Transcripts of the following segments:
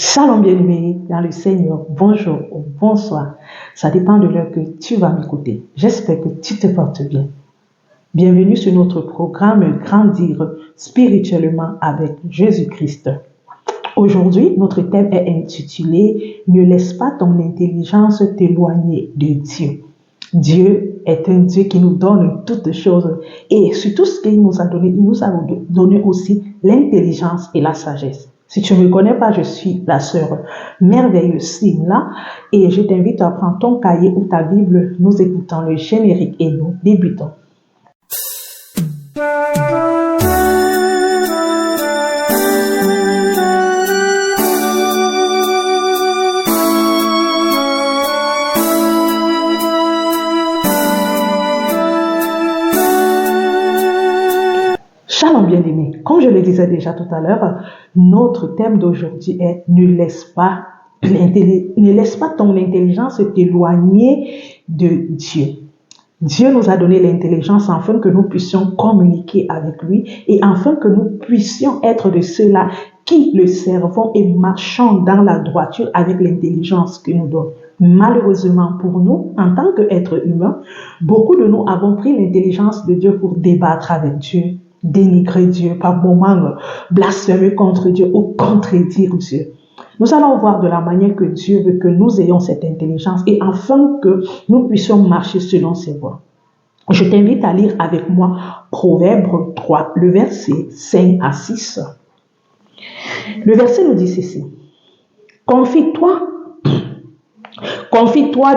Shalom bien-aimé dans le Seigneur, bonjour ou bonsoir. Ça dépend de l'heure que tu vas m'écouter. J'espère que tu te portes bien. Bienvenue sur notre programme Grandir spirituellement avec Jésus-Christ. Aujourd'hui, notre thème est intitulé « Ne laisse pas ton intelligence t'éloigner de Dieu ». Dieu est un Dieu qui nous donne toutes choses et sur tout ce qu'il nous a donné, il nous a donné aussi l'intelligence et la sagesse. Si tu ne me connais pas, je suis la sœur merveilleuse Simla et je t'invite à prendre ton cahier ou ta Bible. Nous écoutons le générique et nous débutons. Shalom bien-aimé, comme je le disais déjà tout à l'heure, notre thème d'aujourd'hui est « Ne laisse pas ton intelligence t'éloigner de Dieu ». Dieu nous a donné l'intelligence afin que nous puissions communiquer avec lui et afin que nous puissions être de ceux-là qui le servons et marchons dans la droiture avec l'intelligence qu'il nous donne. Malheureusement pour nous, en tant qu'êtres humains, beaucoup de nous avons pris l'intelligence de Dieu pour débattre avec Dieu, dénigrer Dieu, par moments blasphémer contre Dieu ou contredire Dieu. Nous allons voir de la manière que Dieu veut que nous ayons cette intelligence et afin que nous puissions marcher selon ses voies. Je t'invite à lire avec moi Proverbe 3, le verset 5 à 6. Le verset nous dit ceci. Confie-toi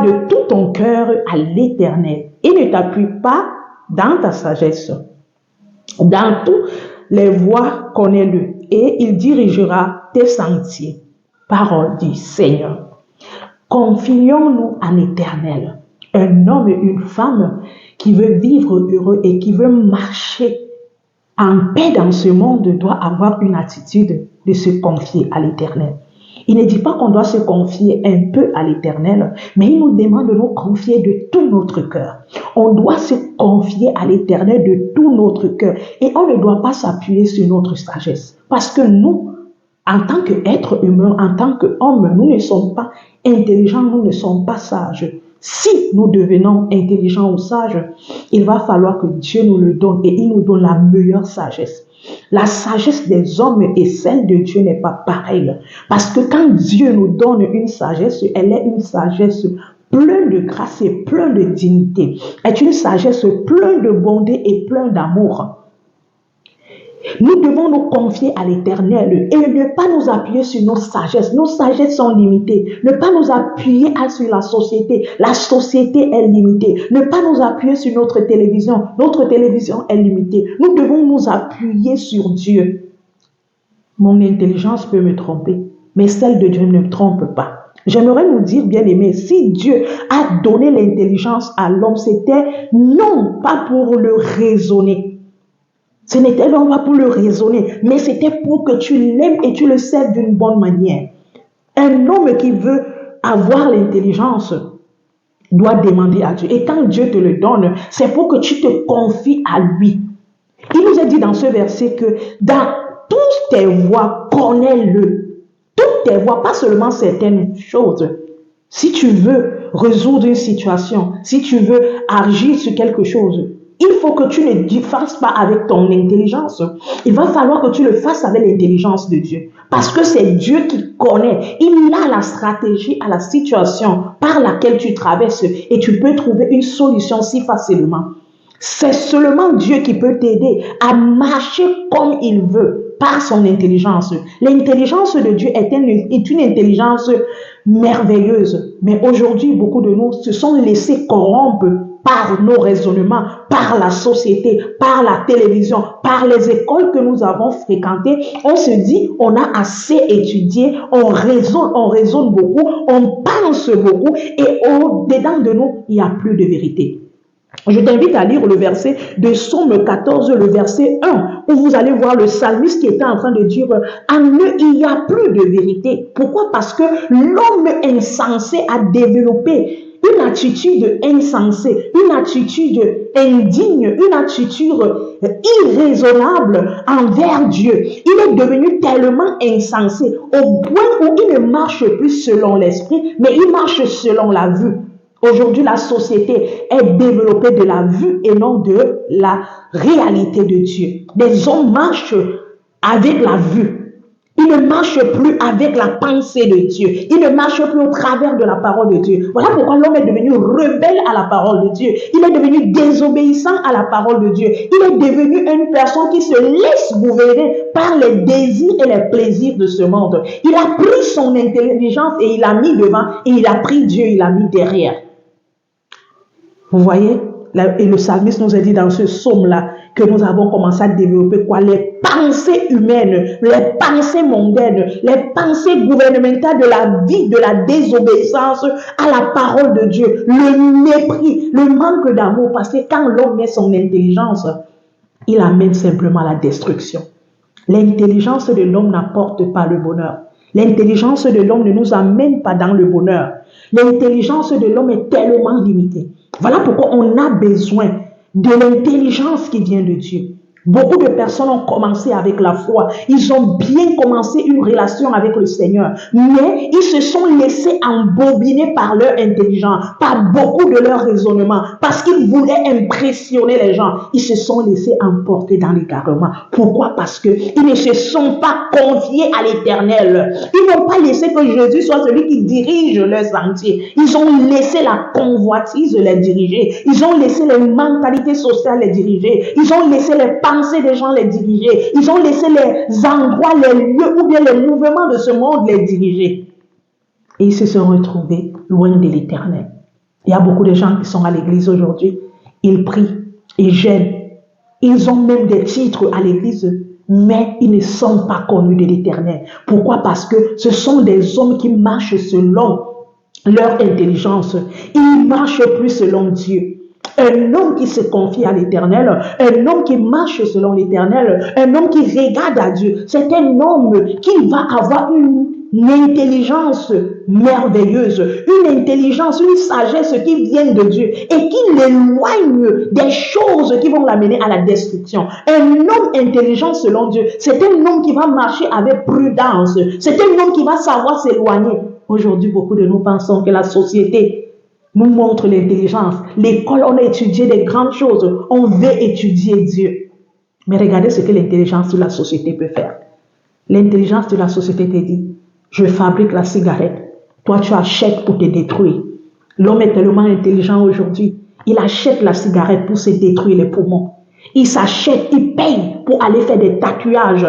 de tout ton cœur à l'Éternel et ne t'appuie pas dans ta sagesse. Dans toutes les voies, connais-le et il dirigera tes sentiers. Parole du Seigneur. Confions-nous à l'Éternel. Un homme et une femme qui veut vivre heureux et qui veut marcher en paix dans ce monde doit avoir une attitude de se confier à l'Éternel. Il ne dit pas qu'on doit se confier un peu à l'Éternel, mais il nous demande de nous confier de tout notre cœur. On doit se confier à l'Éternel de tout notre cœur et on ne doit pas s'appuyer sur notre sagesse. Parce que nous, en tant qu'être humain, en tant qu'homme, nous ne sommes pas intelligents, nous ne sommes pas sages. Si nous devenons intelligents ou sages, il va falloir que Dieu nous le donne et il nous donne la meilleure sagesse. La sagesse des hommes et celle de Dieu n'est pas pareille. Parce que quand Dieu nous donne une sagesse, elle est une sagesse pleine de grâce et pleine de dignité. Elle est une sagesse pleine de bonté et pleine d'amour. Nous devons nous confier à l'Éternel et ne pas nous appuyer sur nos sagesses. Nos sagesses sont limitées. Ne pas nous appuyer sur la société. La société est limitée. Ne pas nous appuyer sur notre télévision. Notre télévision est limitée. Nous devons nous appuyer sur Dieu. Mon intelligence peut me tromper, mais celle de Dieu ne me trompe pas. J'aimerais nous dire, bien aimé, si Dieu a donné l'intelligence à l'homme, c'était non pas pour le raisonner. Ce n'était non pas pour le raisonner, mais c'était pour que tu l'aimes et tu le serves d'une bonne manière. Un homme qui veut avoir l'intelligence doit demander à Dieu. Et quand Dieu te le donne, c'est pour que tu te confies à lui. Il nous a dit dans ce verset que dans toutes tes voies, connais-le. Toutes tes voies, pas seulement certaines choses. Si tu veux résoudre une situation, si tu veux agir sur quelque chose, il faut que tu ne le fasses pas avec ton intelligence. Il va falloir que tu le fasses avec l'intelligence de Dieu. Parce que c'est Dieu qui connaît. Il a la stratégie à la situation par laquelle tu traverses et tu peux trouver une solution si facilement. C'est seulement Dieu qui peut t'aider à marcher comme il veut par son intelligence. L'intelligence de Dieu est une intelligence merveilleuse. Mais aujourd'hui, beaucoup de nous se sont laissés corrompre par nos raisonnements, par la société, par la télévision, par les écoles que nous avons fréquentées. On se dit, on a assez étudié, on raisonne beaucoup, on pense beaucoup et au-dedans de nous, il n'y a plus de vérité. Je t'invite à lire le verset de Psaume 14, le verset 1, où vous allez voir le psalmiste qui était en train de dire « En eux, il n'y a plus de vérité ». Pourquoi? Parce que l'homme insensé a développé une attitude insensée, une attitude indigne, une attitude irraisonnable envers Dieu. Il est devenu tellement insensé au point où il ne marche plus selon l'esprit, mais il marche selon la vue. Aujourd'hui, la société est développée de la vue et non de la réalité de Dieu. Les hommes marchent avec la vue. Ils ne marchent plus avec la pensée de Dieu. Ils ne marchent plus au travers de la parole de Dieu. Voilà pourquoi l'homme est devenu rebelle à la parole de Dieu. Il est devenu désobéissant à la parole de Dieu. Il est devenu une personne qui se laisse gouverner par les désirs et les plaisirs de ce monde. Il a pris son intelligence et il l'a mis devant, et il a pris Dieu, il l'a mis derrière. Vous voyez? Et le psalmiste nous a dit dans ce psaume-là que nous avons commencé à développer quoi? Les pensées humaines, les pensées mondaines, les pensées gouvernementales de la vie, de la désobéissance à la parole de Dieu, le mépris, le manque d'amour, parce que quand l'homme met son intelligence, il amène simplement à la destruction. L'intelligence de l'homme n'apporte pas le bonheur. L'intelligence de l'homme ne nous amène pas dans le bonheur. L'intelligence de l'homme est tellement limitée. Voilà pourquoi on a besoin de l'intelligence qui vient de Dieu. Beaucoup de personnes ont commencé avec la foi. Ils ont bien commencé une relation avec le Seigneur. Mais ils se sont laissés embobiner par leur intelligence, par beaucoup de leur raisonnement. Parce qu'ils voulaient impressionner les gens. Ils se sont laissés emporter dans l'égarement. Pourquoi? Parce qu'ils ne se sont pas confiés à l'Éternel. Ils n'ont pas laissé que Jésus soit celui qui dirige leur sentier. Ils ont laissé la convoitise les diriger. Ils ont laissé les mentalités sociales les diriger. Ils ont laissé les pensées des gens les diriger. Ils ont laissé les endroits, les lieux ou bien les mouvements de ce monde les diriger. Et ils se sont retrouvés loin de l'Éternel. Il y a beaucoup de gens qui sont à l'église aujourd'hui. Ils prient, ils gênent. Ils ont même des titres à l'église, mais ils ne sont pas connus de l'Éternel. Pourquoi? Parce que ce sont des hommes qui marchent selon leur intelligence. Ils ne marchent plus selon Dieu. Un homme qui se confie à l'Éternel, un homme qui marche selon l'Éternel, un homme qui regarde à Dieu, c'est un homme qui va avoir une intelligence merveilleuse, une intelligence, une sagesse qui vient de Dieu et qui l'éloigne des choses qui vont l'amener à la destruction. Un homme intelligent selon Dieu, c'est un homme qui va marcher avec prudence, c'est un homme qui va savoir s'éloigner. Aujourd'hui, beaucoup de nous pensons que la société nous montre l'intelligence. L'école, on a étudié des grandes choses. On veut étudier Dieu. Mais regardez ce que l'intelligence de la société peut faire. L'intelligence de la société te dit, je fabrique la cigarette. Toi, tu achètes pour te détruire. L'homme est tellement intelligent aujourd'hui. Il achète la cigarette pour se détruire les poumons. Il s'achète, il paye pour aller faire des tatouages,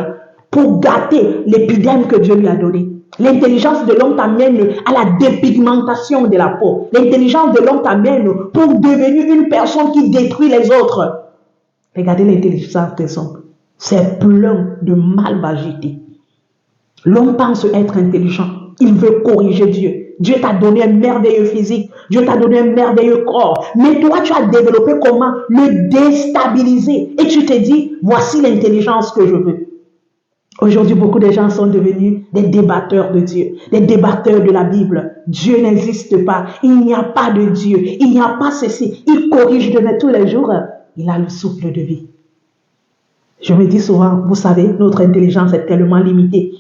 pour gâter l'épiderme que Dieu lui a donné. L'intelligence de l'homme t'amène à la dépigmentation de la peau. L'intelligence de l'homme t'amène pour devenir une personne qui détruit les autres. Regardez l'intelligence des hommes. C'est plein de malvagité. L'homme pense être intelligent. Il veut corriger Dieu. Dieu t'a donné un merveilleux physique. Dieu t'a donné un merveilleux corps. Mais toi, tu as développé comment le déstabiliser. Et tu te dis, voici l'intelligence que je veux. Aujourd'hui, beaucoup de gens sont devenus des débatteurs de Dieu, des débatteurs de la Bible. Dieu n'existe pas. Il n'y a pas de Dieu. Il n'y a pas ceci. Il corrige de nous tous les jours. Il a le souffle de vie. Je me dis souvent, vous savez, notre intelligence est tellement limitée.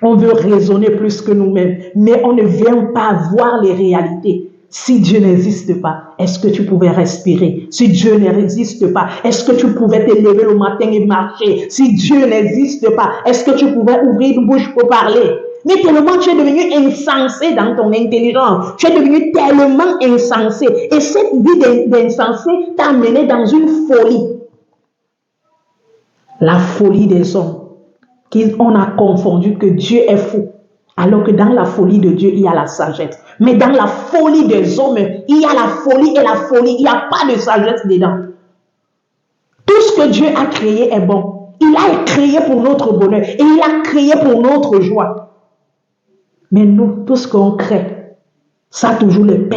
On veut raisonner plus que nous-mêmes, mais on ne vient pas voir les réalités. Si Dieu n'existe pas, est-ce que tu pouvais respirer? Si Dieu n'existe pas, est-ce que tu pouvais te lever le matin et marcher? Si Dieu n'existe pas, est-ce que tu pouvais ouvrir une bouche pour parler? Mais tellement tu es devenu insensé dans ton intelligence. Tu es devenu tellement insensé. Et cette vie d'insensé t'a amené dans une folie. La folie des hommes. On a confondu que Dieu est fou. Alors que dans la folie de Dieu, il y a la sagesse. Mais dans la folie des hommes, il y a la folie et la folie. Il n'y a pas de sagesse dedans. Tout ce que Dieu a créé est bon. Il a créé pour notre bonheur. Et il a créé pour notre joie. Mais nous, tout ce qu'on crée, ça a toujours les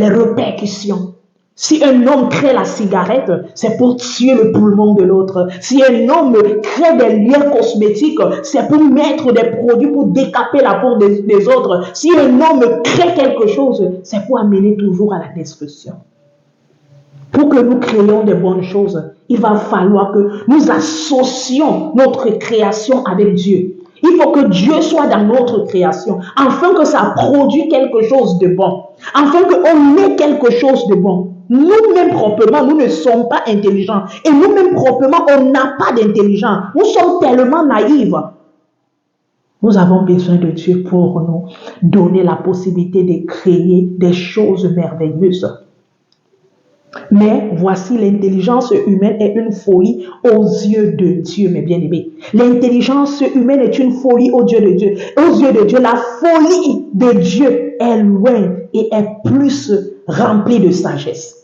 répercussions. Si un homme crée la cigarette, c'est pour tuer le poumon de l'autre. Si un homme crée des liens cosmétiques, c'est pour mettre des produits pour décaper la peau des autres. Si un homme crée quelque chose, c'est pour amener toujours à la destruction. Pour que nous créions des bonnes choses, il va falloir que nous associons notre création avec Dieu. Il faut que Dieu soit dans notre création, afin que ça produise quelque chose de bon, afin qu'on ait quelque chose de bon. Nous-mêmes proprement, nous ne sommes pas intelligents. Et nous-mêmes proprement, on n'a pas d'intelligence. Nous sommes tellement naïfs. Nous avons besoin de Dieu pour nous donner la possibilité de créer des choses merveilleuses. Mais voici, l'intelligence humaine est une folie aux yeux de Dieu, mes bien-aimés. L'intelligence humaine est une folie aux yeux de Dieu. Aux yeux de Dieu, la folie de Dieu est loin et est plus remplie de sagesse.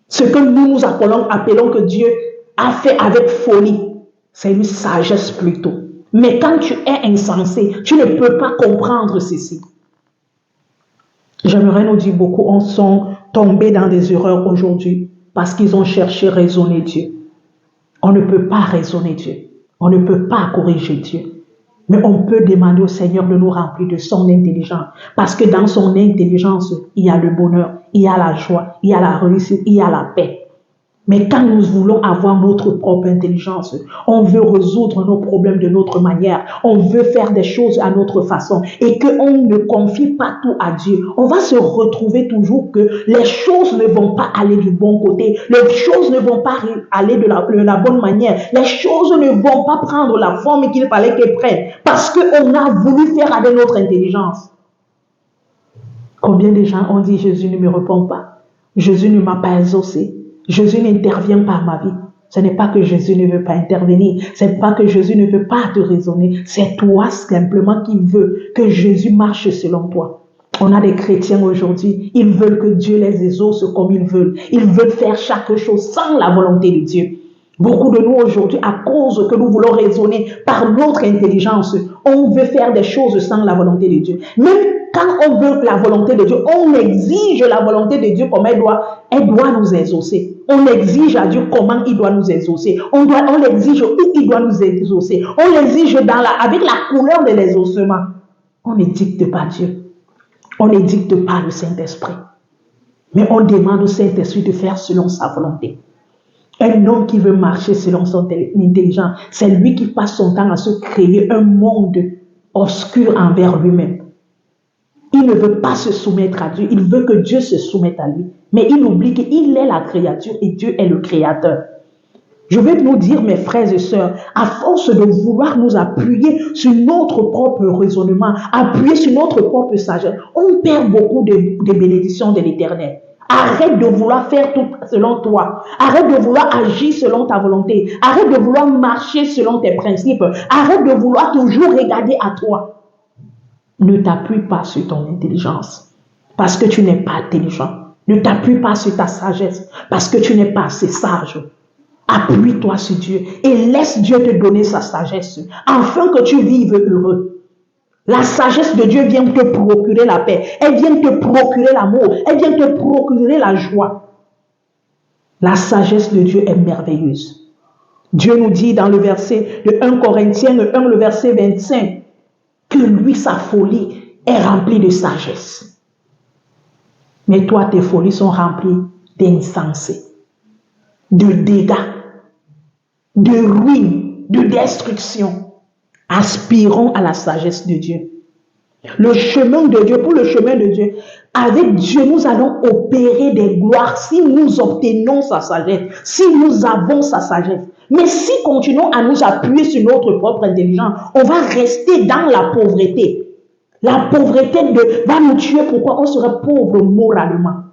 Ce que nous appelons que Dieu a fait avec folie, c'est une sagesse plutôt. Mais quand tu es insensé, tu ne peux pas comprendre ceci. J'aimerais nous dire beaucoup en sont tombés dans des erreurs aujourd'hui parce qu'ils ont cherché à raisonner Dieu. On ne peut pas raisonner Dieu. On ne peut pas corriger Dieu. Mais on peut demander au Seigneur de nous remplir de son intelligence. Parce que dans son intelligence, il y a le bonheur, il y a la joie, il y a la réussite, il y a la paix. Mais quand nous voulons avoir notre propre intelligence, on veut résoudre nos problèmes de notre manière, on veut faire des choses à notre façon et qu'on ne confie pas tout à Dieu, on va se retrouver toujours que les choses ne vont pas aller du bon côté, les choses ne vont pas aller de la bonne manière, les choses ne vont pas prendre la forme qu'il fallait qu'elles prennent parce qu'on a voulu faire avec notre intelligence. Combien de gens ont dit Jésus ne me répond pas, Jésus ne m'a pas exaucé. Jésus n'intervient pas dans ma vie. Ce n'est pas que Jésus ne veut pas intervenir. Ce n'est pas que Jésus ne veut pas te raisonner. C'est toi simplement qui veux que Jésus marche selon toi. On a des chrétiens aujourd'hui, ils veulent que Dieu les exauce comme ils veulent. Ils veulent faire chaque chose sans la volonté de Dieu. Beaucoup de nous aujourd'hui, à cause que nous voulons raisonner par notre intelligence, on veut faire des choses sans la volonté de Dieu. Même quand on veut la volonté de Dieu, on exige la volonté de Dieu comme elle doit nous exaucer. On exige à Dieu comment il doit nous exaucer. On l'exige où il doit nous exaucer. On l'exige avec la couleur de l'exaucement. On ne dicte pas Dieu. On ne dicte pas le Saint-Esprit. Mais on demande au Saint-Esprit de faire selon sa volonté. Un homme qui veut marcher selon son intelligence, c'est lui qui passe son temps à se créer un monde obscur envers lui-même. Il ne veut pas se soumettre à Dieu, il veut que Dieu se soumette à lui. Mais il oublie qu'il est la créature et Dieu est le créateur. Je vais vous dire, mes frères et sœurs, à force de vouloir nous appuyer sur notre propre raisonnement, appuyer sur notre propre sagesse, on perd beaucoup de bénédictions de l'Éternel. Arrête de vouloir faire tout selon toi. Arrête de vouloir agir selon ta volonté. Arrête de vouloir marcher selon tes principes. Arrête de vouloir toujours regarder à toi. Ne t'appuie pas sur ton intelligence parce que tu n'es pas intelligent. Ne t'appuie pas sur ta sagesse parce que tu n'es pas assez sage. Appuie-toi sur Dieu et laisse Dieu te donner sa sagesse afin que tu vives heureux. La sagesse de Dieu vient te procurer la paix. Elle vient te procurer l'amour. Elle vient te procurer la joie. La sagesse de Dieu est merveilleuse. Dieu nous dit dans le verset de 1 Corinthiens 1, le verset 25, que lui, sa folie est remplie de sagesse. Mais toi, tes folies sont remplies d'insensés, de dégâts, de ruines, de destruction. Aspirons à la sagesse de Dieu. Le chemin de Dieu, pour le chemin de Dieu, avec Dieu, nous allons opérer des gloires si nous obtenons sa sagesse, si nous avons sa sagesse. Mais si continuons à nous appuyer sur notre propre intelligence, on va rester dans la pauvreté. La pauvreté va nous tuer. Pourquoi? On serait pauvre moralement.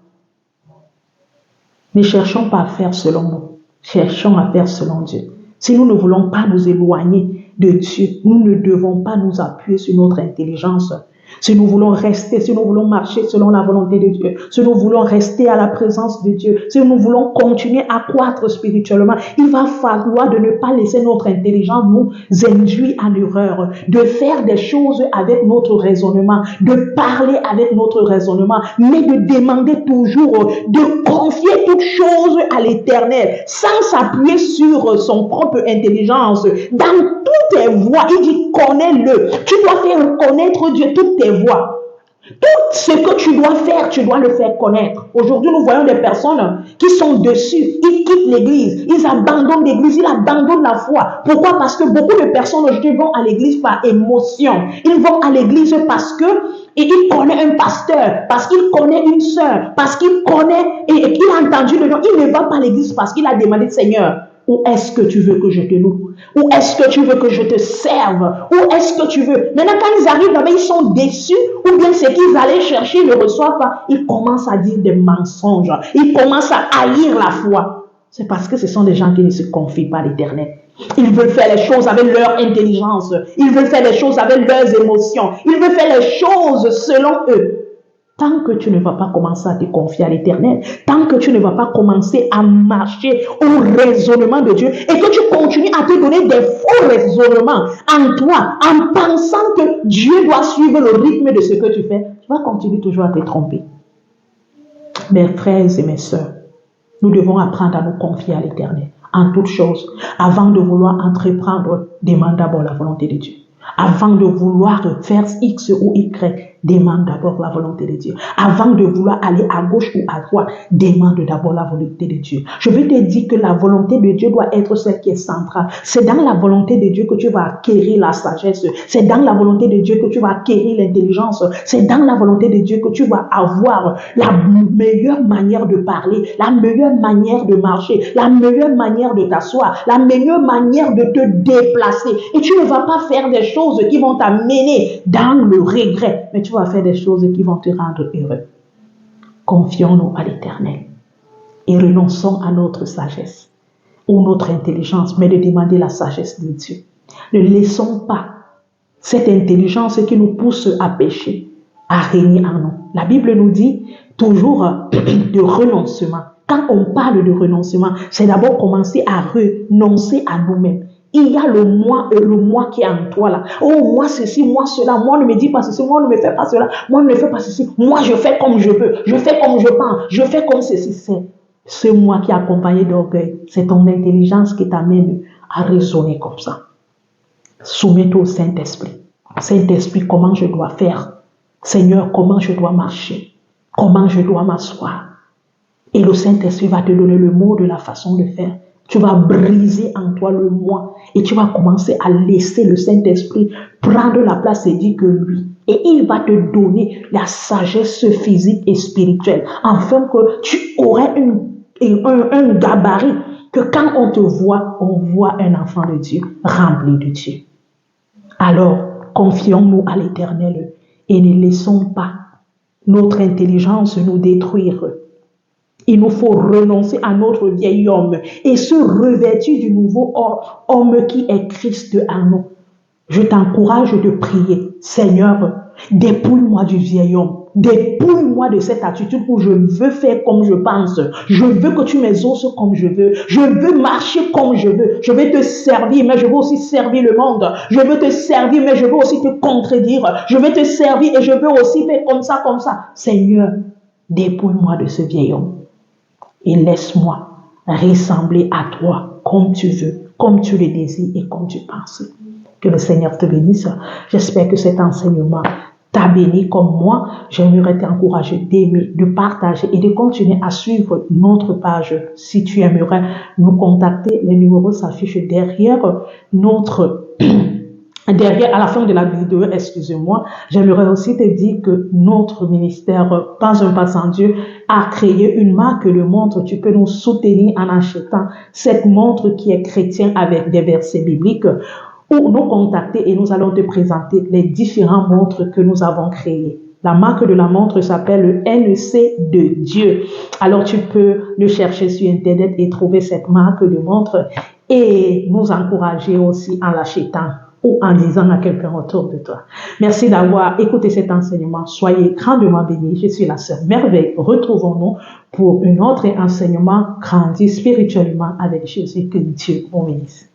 Ne cherchons pas à faire selon nous. Cherchons à faire selon Dieu. Si nous ne voulons pas nous éloigner de Dieu, nous ne devons pas nous appuyer sur notre intelligence. Si nous voulons rester, si nous voulons marcher selon la volonté de Dieu, si nous voulons rester à la présence de Dieu, si nous voulons continuer à croître spirituellement, il va falloir de ne pas laisser notre intelligence nous induire en erreur, de faire des choses avec notre raisonnement, de parler avec notre raisonnement, mais de demander toujours, de confier toutes choses à l'Éternel, sans s'appuyer sur son propre intelligence. Dans toutes tes voies, il dit connais-le. Tu dois faire connaître Dieu toutes tes voies. Tout ce que tu dois faire, tu dois le faire connaître. Aujourd'hui, nous voyons des personnes qui sont dessus. Ils quittent l'église. Ils abandonnent l'église. Ils abandonnent la foi. Pourquoi? Parce que beaucoup de personnes aujourd'hui vont à l'église par émotion. Ils vont à l'église parce que il connaît un pasteur, parce qu'il connaît une sœur, parce qu'il connaît et qu'il a entendu le nom. Il ne va pas à l'église parce qu'il a demandé, Seigneur, où est-ce que tu veux que je te loue? Où est-ce que tu veux que je te serve? Où est-ce que tu veux? Maintenant, quand ils arrivent là-bas, ils sont déçus, ou bien c'est qu'ils allaient chercher, ils ne reçoivent pas. Ils commencent à dire des mensonges. Ils commencent à haïr la foi. C'est parce que ce sont des gens qui ne se confient pas à l'Éternel. Ils veulent faire les choses avec leur intelligence. Ils veulent faire les choses avec leurs émotions. Ils veulent faire les choses selon eux. Tant que tu ne vas pas commencer à te confier à l'Éternel, tant que tu ne vas pas commencer à marcher au raisonnement de Dieu et que tu continues à te donner des faux raisonnements en toi, en pensant que Dieu doit suivre le rythme de ce que tu fais, tu vas continuer toujours à te tromper. Mes frères et mes sœurs, nous devons apprendre à nous confier à l'Éternel en toutes choses. Avant de vouloir entreprendre, demande d'abord la volonté de Dieu. Avant de vouloir faire X ou Y, demande d'abord la volonté de Dieu. Avant de vouloir aller à gauche ou à droite, demande d'abord la volonté de Dieu. Je veux te dire que la volonté de Dieu doit être celle qui est centrale. C'est dans la volonté de Dieu que tu vas acquérir la sagesse. C'est dans la volonté de Dieu que tu vas acquérir l'intelligence. C'est dans la volonté de Dieu que tu vas avoir la meilleure manière de parler, la meilleure manière de marcher, la meilleure manière de t'asseoir, la meilleure manière de te déplacer. Et tu ne vas pas faire des choses qui vont t'amener dans le regret, mais tu vas faire des choses qui vont te rendre heureux. Confions-nous à l'Éternel et renonçons à notre sagesse ou notre intelligence, mais de demander la sagesse de Dieu. Ne laissons pas cette intelligence qui nous pousse à pécher, à régner en nous. La Bible nous dit toujours de renoncement. Quand on parle de renoncement, c'est d'abord commencer à renoncer à nous-mêmes. Il y a le moi qui est en toi là. Oh, moi ceci, moi cela, moi ne me dis pas ceci, moi ne me fais pas cela, moi ne me fais pas ceci, moi je fais comme je veux, je fais comme je pense, je fais comme ceci. C'est ce moi qui est accompagné d'orgueil. C'est ton intelligence qui t'amène à raisonner comme ça. Soumets-toi au Saint-Esprit. Saint-Esprit, comment je dois faire? Seigneur, comment je dois marcher? Comment je dois m'asseoir? Et le Saint-Esprit va te donner le mot de la façon de faire. Tu vas briser en toi le moi et tu vas commencer à laisser le Saint-Esprit prendre la place et dire que lui. Et il va te donner la sagesse physique et spirituelle afin que tu aurais un gabarit que quand on te voit, on voit un enfant de Dieu rempli de Dieu. Alors, confions-nous à l'Éternel et ne laissons pas notre intelligence nous détruire. Il nous faut renoncer à notre vieil homme et se revêtir du nouveau homme qui est Christ en nous. Je t'encourage de prier. Seigneur, dépouille-moi du vieil homme. Dépouille-moi de cette attitude où je veux faire comme je pense. Je veux que tu m'exauces comme je veux. Je veux marcher comme je veux. Je veux te servir, mais je veux aussi servir le monde. Je veux te servir, mais je veux aussi te contredire. Je veux te servir et je veux aussi faire comme ça, comme ça. Seigneur, dépouille-moi de ce vieil homme. Et laisse-moi ressembler à toi comme tu veux, comme tu le désires et comme tu penses. Que le Seigneur te bénisse. J'espère que cet enseignement t'a béni comme moi. J'aimerais t'encourager d'aimer, de partager et de continuer à suivre notre page. Si tu aimerais nous contacter, les numéros s'affichent derrière à la fin de la vidéo, excusez-moi, j'aimerais aussi te dire que notre ministère, Pas un pas sans Dieu, a créé une marque de montre. Tu peux nous soutenir en achetant cette montre qui est chrétienne avec des versets bibliques ou nous contacter et nous allons te présenter les différentes montres que nous avons créées. La marque de la montre s'appelle le NC de Dieu. Alors tu peux le chercher sur Internet et trouver cette marque de montre et nous encourager aussi en l'achetant. ou en disant à quelqu'un autour de toi. Merci d'avoir écouté cet enseignement. Soyez grandement bénis. Je suis la sœur Merveille. Retrouvons-nous pour un autre enseignement. Grandis spirituellement avec Jésus. Que Dieu vous bénisse.